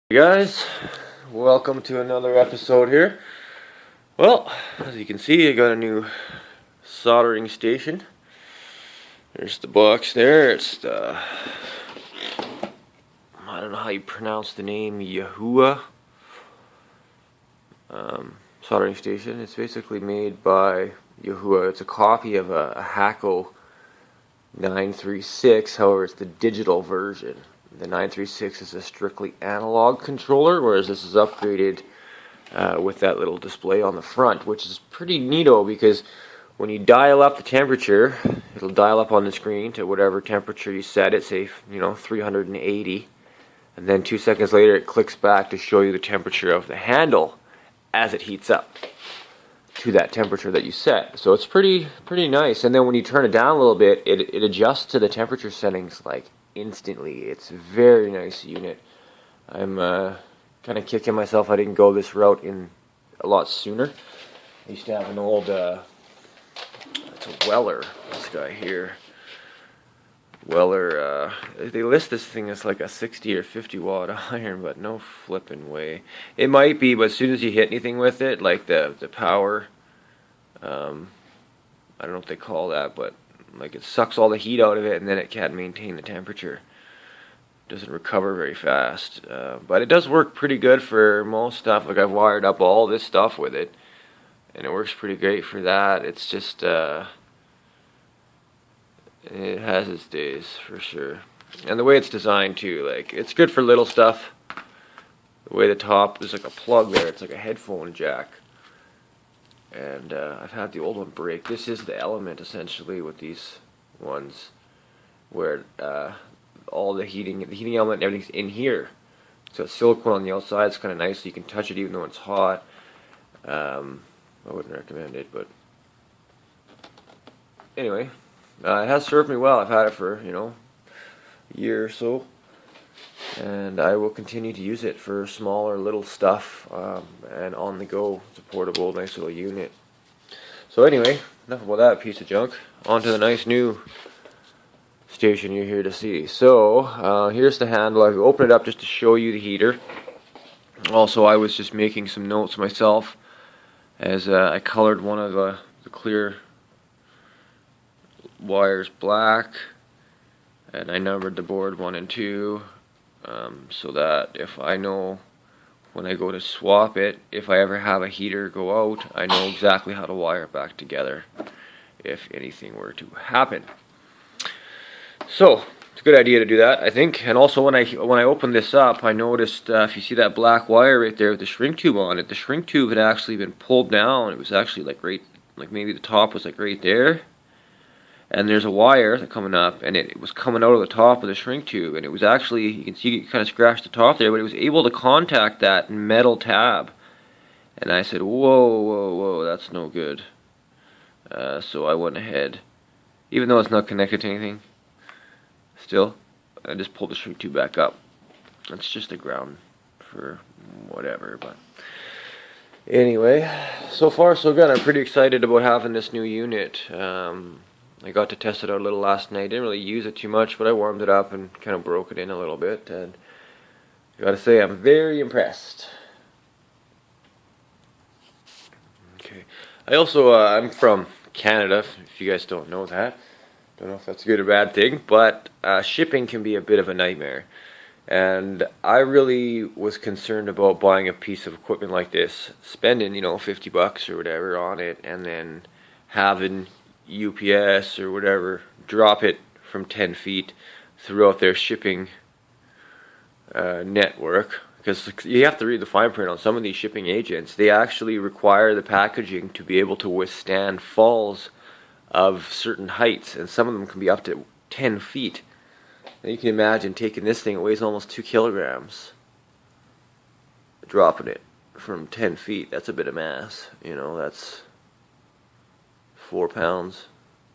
Hey guys, welcome to another episode here. Well, as you can see, I got a new soldering station. There's the box there. It's the, I don't know how you pronounce the name, Yihua soldering station. It's basically made by Yihua. It's a copy of a Hakko 936, however it's the digital version. The 936 is a strictly analog controller, whereas this is upgraded with that little display on the front, which is pretty neato because when you dial up the temperature, it'll dial up on the screen to whatever temperature you set it, say 380, and then 2 seconds later it clicks back to show you the temperature of the handle as it heats up to that temperature that you set. So it's pretty nice. And then when you turn it down a little bit, it adjusts to the temperature settings like instantly. It's a very nice unit. I'm kind of kicking myself I didn't go this route in a lot sooner. I used to have an old it's a Weller, this guy here. Weller, they list this thing as like a 60 or 50 watt iron, but no flipping way. It might be, but as soon as you hit anything with it, like the power, I don't know what they call that, but like it sucks all the heat out of it and then it can't maintain the temperature. It doesn't recover very fast, but it does work pretty good for most stuff. Like I've wired up all this stuff with it and it works pretty great for that. It's just it has its days for sure. And the way it's designed too, like it's good for little stuff. The way the top, there's like a plug there, it's like a headphone jack. And I've had the old one break. This is the element essentially with these ones, where all the heating element and everything's in here. So it's silicone on the outside. It's kind of nice, so you can touch it even though it's hot. I wouldn't recommend it, but anyway, it has served me well. I've had it for a year or so, and I will continue to use it for smaller little stuff and on the go. It's a portable, nice little unit. So anyway, enough about that piece of junk. On to the nice new station you're here to see. So here's the handle. I've opened it up just to show you the heater. Also, I was just making some notes myself as I colored one of the clear wires black, and I numbered the board 1 and 2. So that if I know when I go to swap it, if I ever have a heater go out, I know exactly how to wire it back together if anything were to happen. So it's a good idea to do that, I think. And also when I opened this up, I noticed if you see that black wire right there with the shrink tube on it, the shrink tube had actually been pulled down. It was actually like maybe the top was like right there. And there's a wire coming up, and it was coming out of the top of the shrink tube, and it was actually, you can see it kind of scratched the top there, but it was able to contact that metal tab. And I said, whoa, that's no good. So I went ahead, even though it's not connected to anything, still, I just pulled the shrink tube back up. It's just a ground for whatever, but anyway, so far so good. I'm pretty excited about having this new unit. I got to test it out a little last night. Didn't really use it too much, but I warmed it up and kind of broke it in a little bit. And I gotta say, I'm very impressed. Okay. I also, I'm from Canada, if you guys don't know that. Don't know if that's a good or bad thing, but shipping can be a bit of a nightmare. And I really was concerned about buying a piece of equipment like this, spending, $50 or whatever on it, and then having UPS or whatever drop it from 10 feet throughout their shipping network, because you have to read the fine print on some of these shipping agents. They actually require the packaging to be able to withstand falls of certain heights, and some of them can be up to 10 feet. And you can imagine taking this thing, it weighs almost 2 kilograms, dropping it from 10 feet. That's a bit of mass, that's 4 pounds,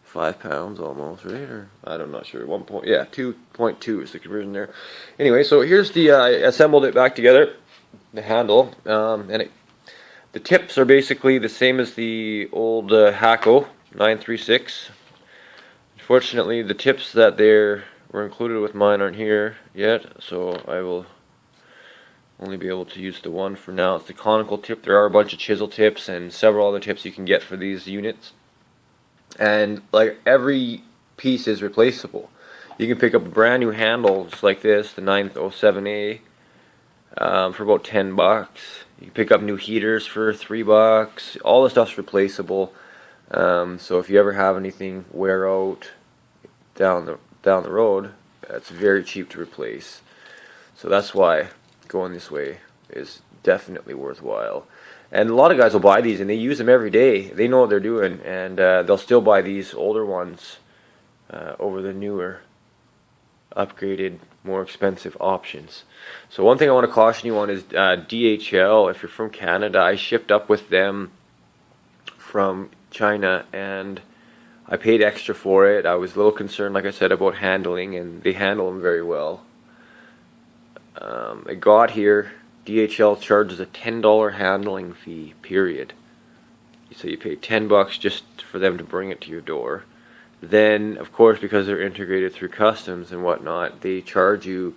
5 pounds almost, right? Or I'm not sure. 2.2 is the conversion there. Anyway, so here's the I assembled it back together, the handle, and the tips are basically the same as the old Hakko 936. Unfortunately, the tips that were included with mine aren't here yet, so I will only be able to use the one for now. It's the conical tip. There are a bunch of chisel tips and several other tips you can get for these units. And like every piece is replaceable. You can pick up a brand new handle just like this, the 907A, for about $10. You can pick up new heaters for $3. All the stuff's replaceable. So if you ever have anything wear out down the road, it's very cheap to replace. So that's why going this way is definitely worthwhile. And a lot of guys will buy these and they use them every day. They know what they're doing, and they'll still buy these older ones over the newer, upgraded, more expensive options. So one thing I want to caution you on is DHL. If you're from Canada, I shipped up with them from China and I paid extra for it. I was a little concerned, like I said, about handling, and they handle them very well. It got here. DHL charges a $10 handling fee, period. So you pay $10 just for them to bring it to your door. Then, of course, because they're integrated through customs and whatnot, they charge you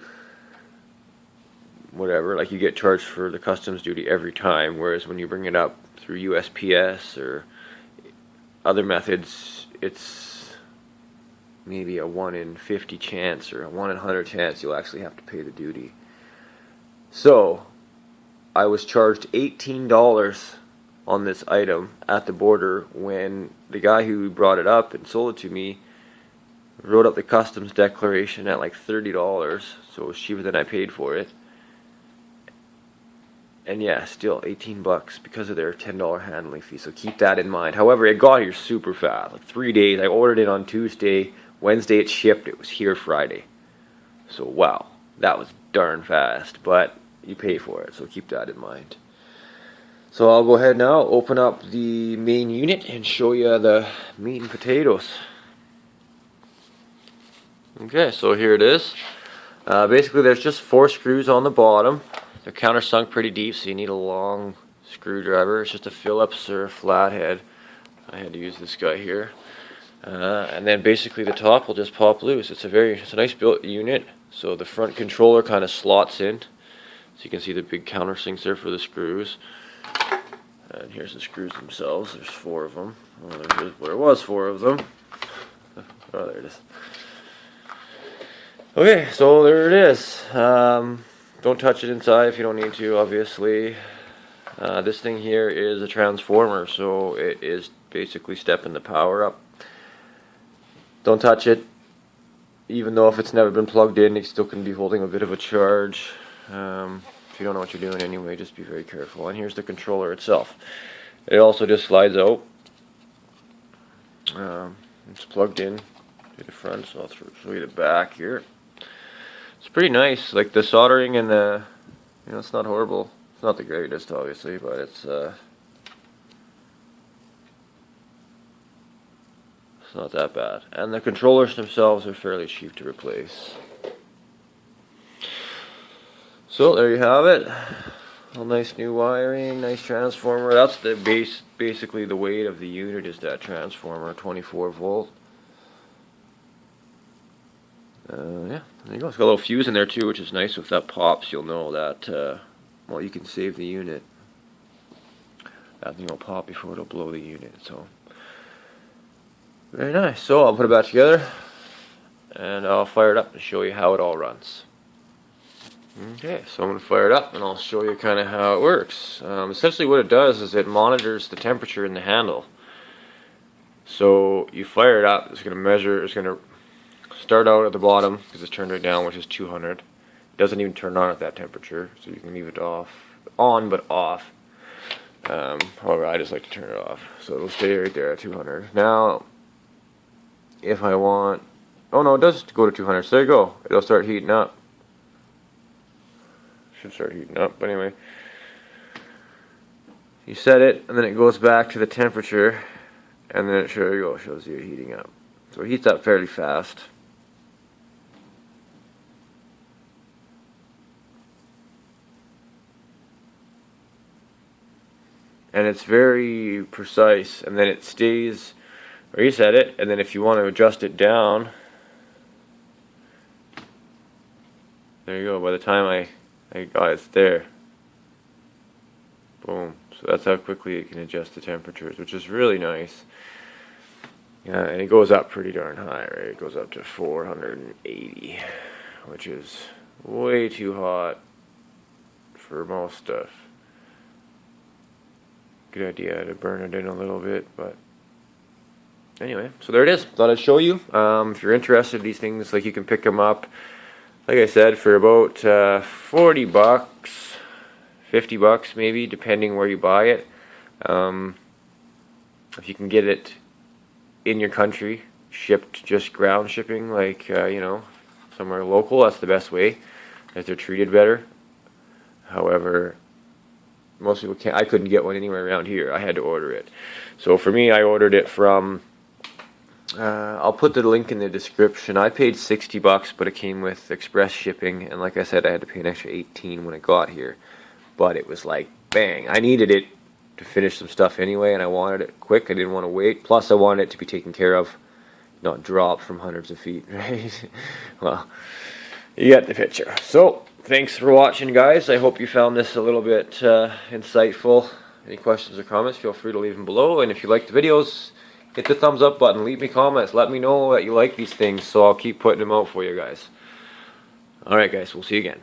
whatever, like you get charged for the customs duty every time, whereas when you bring it up through USPS or other methods, it's maybe a 1 in 50 chance or a 1 in 100 chance you'll actually have to pay the duty. So I was charged $18 on this item at the border when the guy who brought it up and sold it to me wrote up the customs declaration at like $30, so it was cheaper than I paid for it. And yeah, still $18 because of their $10 handling fee, so keep that in mind. However, it got here super fast, like 3 days. I ordered it on Tuesday, Wednesday it shipped, it was here Friday. So wow, that was darn fast, but you pay for it, so keep that in mind. So I'll go ahead now, open up the main unit and show you the meat and potatoes. Okay, so here it is. Basically there's just 4 screws on the bottom. They're countersunk pretty deep, so you need a long screwdriver. It's just a Phillips or a flathead. I had to use this guy here. And then basically the top will just pop loose. It's a nice built unit. So the front controller kind of slots in. So you can see the big countersinks there for the screws. And here's the screws themselves. There's 4 of them. Well, there was 4 of them. Oh, there it is. Okay, so there it is. Don't touch it inside if you don't need to, obviously. This thing here is a transformer, so it is basically stepping the power up. Don't touch it. Even though if it's never been plugged in, it still can be holding a bit of a charge. If you don't know what you're doing anyway, just be very careful. And here's the controller itself. It also just slides out. It's plugged in to the front, so I'll show you the back here. It's pretty nice. Like the soldering and the, it's not horrible. It's not the greatest, obviously, but it's not that bad. And the controllers themselves are fairly cheap to replace. So there you have it. All nice new wiring, nice transformer. That's the basically the weight of the unit is that transformer, 24 volt. Yeah, there you go. It's got a little fuse in there too, which is nice. If that pops, you'll know that, well, you can save the unit. That thing will pop before it'll blow the unit. So, very nice. So I'll put it back together, and I'll fire it up and show you how it all runs. Okay, so I'm going to fire it up, and I'll show you kind of how it works. Essentially what it does is it monitors the temperature in the handle. So you fire it up, it's going to measure, it's going to start out at the bottom because it's turned right down, which is 200. It doesn't even turn on at that temperature, so you can leave it on but off. However, I just like to turn it off, so it'll stay right there at 200. Now, if I want, oh no, it does go to 200. So there you go. It'll start heating up. Should start heating up, but anyway, you set it, and then it goes back to the temperature, and then there you go, shows you heating up. So it heats up fairly fast. And it's very precise, and then it stays, or you set it, and then if you want to adjust it down, there you go. By the time I got it there, Boom. So that's how quickly it can adjust the temperatures, which is really nice. Yeah, and it goes up pretty darn high, right? It goes up to 480, which is way too hot for most stuff. Good idea to burn it in a little bit, but anyway, so there it is. Thought I'd show you. If you're interested in these things, like, you can pick them up, like I said, for about 40 bucks, 50 bucks maybe, depending where you buy it. If you can get it in your country, shipped, just ground shipping, like, you know, somewhere local, that's the best way, as they're treated better. However, most people can't. I couldn't get one anywhere around here. I had to order it. So for me, I ordered it from, I'll put the link in the description. I paid 60 bucks, but it came with express shipping, and like I said, I had to pay an extra 18 when it got here. But it was like, bang, I needed it to finish some stuff anyway, and I wanted it quick. I didn't want to wait. Plus, I wanted it to be taken care of, not drop from hundreds of feet, right? Well, you get the picture. So, thanks for watching, guys. I hope you found this a little bit insightful. Any questions or comments, feel free to leave them below. And if you like the videos, hit the thumbs up button. Leave me comments. Let me know that you like these things, so I'll keep putting them out for you guys. Alright, guys. We'll see you again.